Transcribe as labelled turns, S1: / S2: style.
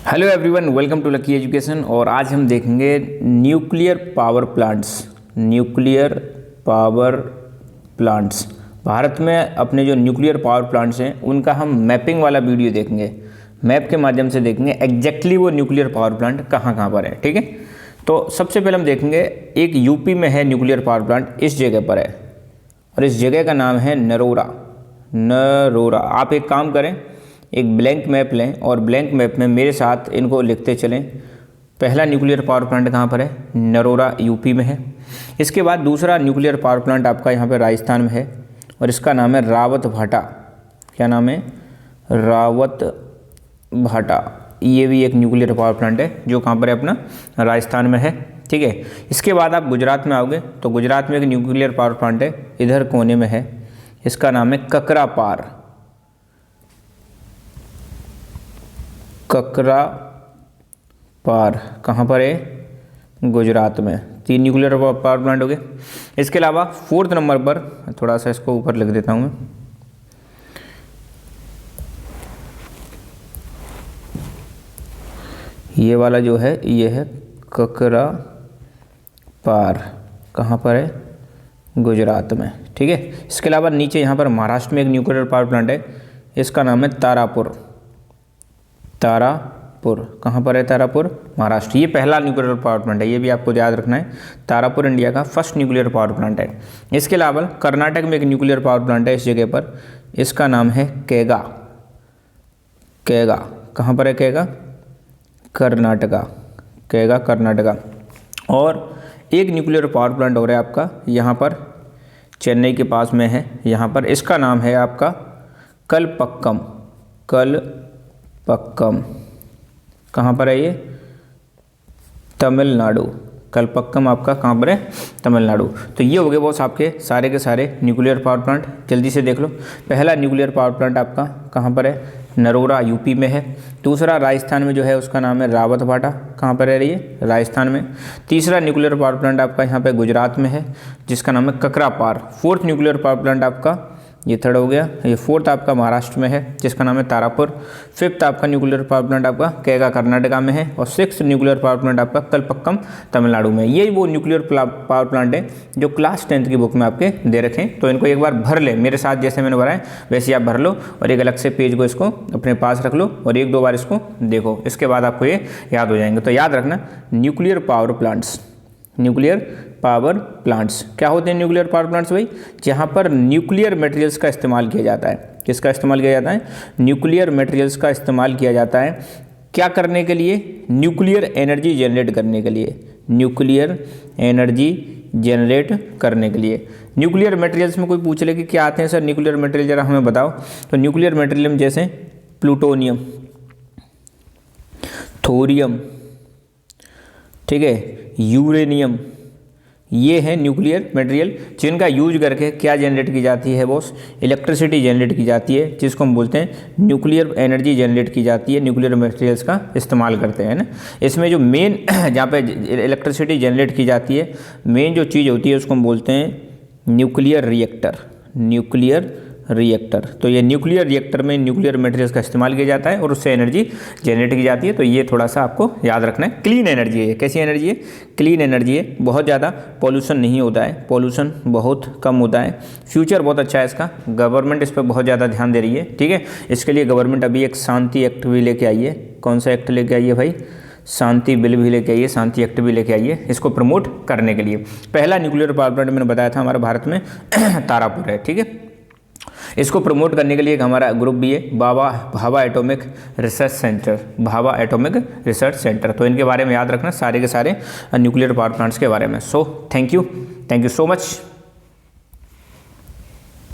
S1: Hello everyone, welcome to Lucky Education. और आज हम देखेंगे न्यूक्लियर पावर प्लांट्स। भारत में अपने जो न्यूक्लियर पावर प्लांट्स हैं उनका हम मैपिंग वाला वीडियो देखेंगे। मैप के माध्यम से देखेंगे एग्जैक्टली वो न्यूक्लियर पावर प्लांट कहाँ कहाँ पर है। ठीक है, तो सबसे पहले हम देखेंगे एक यूपी में है न्यूक्लियर पावर प्लांट, इस जगह पर है और इस जगह का नाम है नरोरा। आप एक काम करें, एक ब्लैंक मैप लें और ब्लैंक मैप में मेरे साथ इनको लिखते चलें। पहला न्यूक्लियर पावर प्लांट कहाँ पर है? नरोरा यूपी में है। इसके बाद दूसरा न्यूक्लियर पावर प्लांट आपका यहाँ पर राजस्थान में है और इसका नाम है रावत भाटा। क्या नाम है? रावत भाटा। ये भी एक न्यूक्लियर पावर प्लांट है जो कहाँ पर है? अपना राजस्थान में है। ठीक है, इसके बाद आप गुजरात में आओगे तो गुजरात में एक न्यूक्लियर पावर प्लांट है, इधर कोने में है, इसका नाम है ककरापार। कहाँ पर है? गुजरात में। 3 न्यूक्लियर पावर प्लांट हो गए। इसके अलावा 4th नंबर पर, थोड़ा सा इसको ऊपर लिख देता हूँ मैं, ये वाला जो है ये है ककरापार। कहाँ पर है? गुजरात में। ठीक है, इसके अलावा नीचे यहाँ पर महाराष्ट्र में एक न्यूक्लियर पावर प्लांट है, इसका नाम है तारापुर। कहाँ पर है? तारापुर, महाराष्ट्र। ये पहला न्यूक्लियर पावर प्लांट है, ये भी आपको याद रखना है। तारापुर इंडिया का फर्स्ट न्यूक्लियर पावर प्लांट है। इसके अलावा कर्नाटक में एक न्यूक्लियर पावर प्लांट है इस जगह पर, इसका नाम है कैगा। कहाँ पर है कैगा? कर्नाटका। और एक न्यूक्लियर पावर प्लांट हो रहा है आपका यहाँ पर चेन्नई के पास में है, यहाँ पर, इसका नाम है आपका कलपक्कम। कहाँ पर है ये? तमिलनाडु। कलपक्कम आपका कहाँ पर है? तमिलनाडु। तो ये हो गए बॉस आपके सारे के सारे न्यूक्लियर पावर प्लांट। जल्दी से देख लो। पहला न्यूक्लियर पावर प्लांट आपका कहाँ पर है? नरोरा यूपी में है। दूसरा राजस्थान में जो है उसका नाम है रावत भाटा। कहाँ पर है ये? राजस्थान में। तीसरा न्यूक्लियर पावर प्लांट आपका यहाँ पे गुजरात में है जिसका नाम है Kakrapar. 4th nuclear power plant आपका, ये 3rd हो गया, ये 4th आपका महाराष्ट्र में है जिसका नाम है तारापुर। 5th आपका न्यूक्लियर पावर प्लांट आपका कैगा कर्नाटका में है और 6th न्यूक्लियर पावर प्लांट आपका कलपक्कम तमिलनाडु में। ये वो न्यूक्लियर पावर प्लांट है जो क्लास 10th की बुक में आपके दे रखे हैं। तो इनको एक बार भर ले, मेरे साथ जैसे मैंने भरा है वैसे आप भर लो और एक अलग से पेज को इसको अपने पास रख लो और 1-2 बार इसको देखो, इसके बाद आपको ये याद हो जाएंगे। तो याद रखना, न्यूक्लियर पावर प्लांट्स क्या होते हैं? न्यूक्लियर पावर प्लांट्स भाई जहाँ पर न्यूक्लियर मटेरियल्स का इस्तेमाल किया जाता है। किसका इस्तेमाल किया जाता है? न्यूक्लियर मटेरियल्स का इस्तेमाल किया जाता है। क्या करने के लिए? न्यूक्लियर एनर्जी जनरेट करने के लिए। न्यूक्लियर मटेरियल्स में कोई पूछ ले कि क्या आते हैं सर न्यूक्लियर मटेरियल, जरा हमें बताओ। तो न्यूक्लियर मटेरियल जैसे प्लूटोनियम, थोरियम, ठीक है, यूरेनियम, ये है न्यूक्लियर मटेरियल जिनका यूज करके क्या जनरेट की जाती है बॉस? इलेक्ट्रिसिटी जनरेट की जाती है, जिसको हम बोलते हैं न्यूक्लियर एनर्जी जनरेट की जाती है। न्यूक्लियर मटेरियल्स का इस्तेमाल करते हैं ना। इसमें जो मेन जहाँ पे इलेक्ट्रिसिटी जनरेट की जाती है, मेन जो चीज़ होती है उसको हम बोलते हैं न्यूक्लियर रिएक्टर। तो ये न्यूक्लियर रिएक्टर में न्यूक्लियर मटेरियल्स का इस्तेमाल किया जाता है और उससे एनर्जी जनरेट की जाती है। तो ये थोड़ा सा आपको याद रखना है। क्लीन एनर्जी है। कैसी एनर्जी है? क्लीन एनर्जी है। बहुत ज़्यादा पॉल्यूशन नहीं होता है, पॉल्यूशन बहुत कम होता है। फ्यूचर बहुत अच्छा है इसका, गवर्नमेंट इस पर बहुत ज़्यादा ध्यान दे रही है। ठीक है, इसके लिए गवर्नमेंट अभी एक शांति एक्ट भी लेके आई है। कौन सा एक्ट लेके आई है भाई? शांति बिल भी लेके आइए, शांति एक्ट भी लेके आइए इसको प्रमोट करने के लिए। पहला न्यूक्लियर पावर प्लांट मैंने बताया था हमारे भारत में तारापुर है। ठीक है, इसको प्रमोट करने के लिए एक हमारा ग्रुप भी है, भाभा एटॉमिक रिसर्च सेंटर। तो इनके बारे में याद रखना, सारे के सारे न्यूक्लियर पावर प्लांट्स के बारे में। So thank you so much.